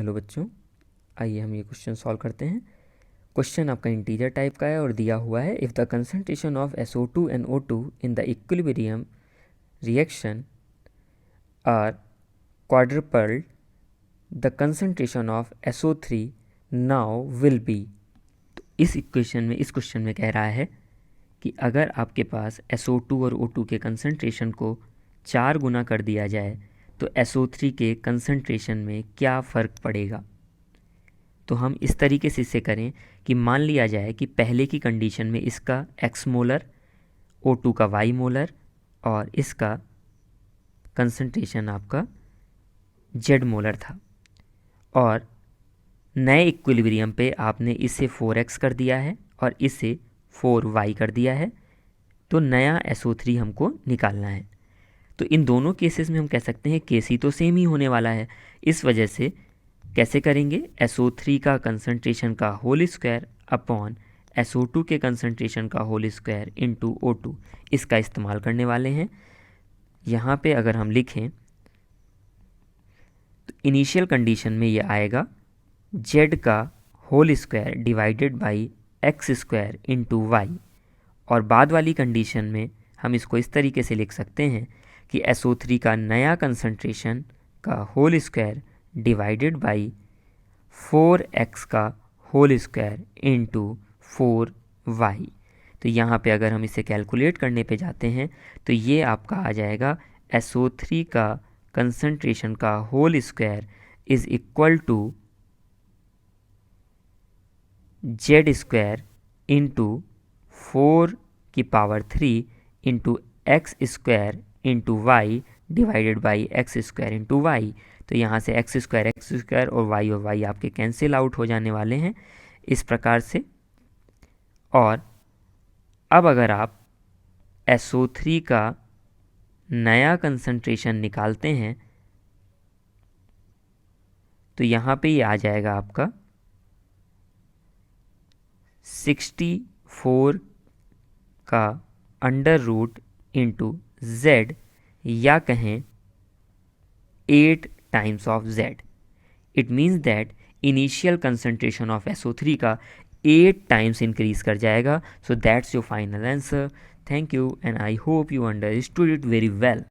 Hello बच्चों, आइए हम ये क्वेश्चन सॉल्व करते हैं। क्वेश्चन आपका इंटीजर टाइप का है और दिया हुआ है if the concentration of SO2 and O2 in the equilibrium reaction are quadrupled the concentration of SO3 now will be. तो इस क्वेश्चन में कह रहा है कि अगर आपके पास SO2 और O2 के कंसंट्रेशन को 4 गुना कर दिया जाए तो SO3 के कंसंट्रेशन में क्या फ़र्क पड़ेगा। तो हम इस तरीके से इसे करें कि मान लिया जाए कि पहले की कंडीशन में इसका x मोलर, O2 का y मोलर और इसका कंसंट्रेशन आपका z मोलर था, और नए इक्विलिब्रियम पे आपने इसे 4x कर दिया है और इसे 4y कर दिया है, तो नया SO3 हमको निकालना है। तो इन दोनों केसेस में हम कह सकते हैं केसी तो सेम ही होने वाला है। इस वजह से कैसे करेंगे, SO3 का कंसंट्रेशन का होल स्क्वायर अपॉन SO2 के कंसंट्रेशन का होल स्क्वायर इंटू O2, इसका इस्तेमाल करने वाले हैं। यहाँ पे अगर हम लिखें तो इनिशियल कंडीशन में ये आएगा Z का whole square divided by x square into Y, और बाद वाली कंडीशन में हम इसको इस तरीके से लिख सकते हैं कि SO3 का नया कंसंट्रेशन का whole square divided by 4x का होल स्क्वायर इंटू 4y। तो यहाँ पे अगर हम इसे कैलकुलेट करने पे जाते हैं तो ये आपका आ जाएगा SO3 का कंसंट्रेशन का whole square is equal to Z square into 4 की power 3 into x square into Y divided by X square into Y. तो यहाँ से एक्स स्क्वायर और वाई आपके कैंसिल आउट हो जाने वाले हैं इस प्रकार से। और अब अगर आप SO3 का नया कंसंट्रेशन निकालते हैं तो यहाँ पे ये आ जाएगा आपका 64 का अंडर रूट इंटू Z, या कहें 8 times of Z। It means that initial concentration of SO3 का 8 टाइम्स इंक्रीज कर जाएगा। So that's your final answer. Thank you and I hope you understood it very well.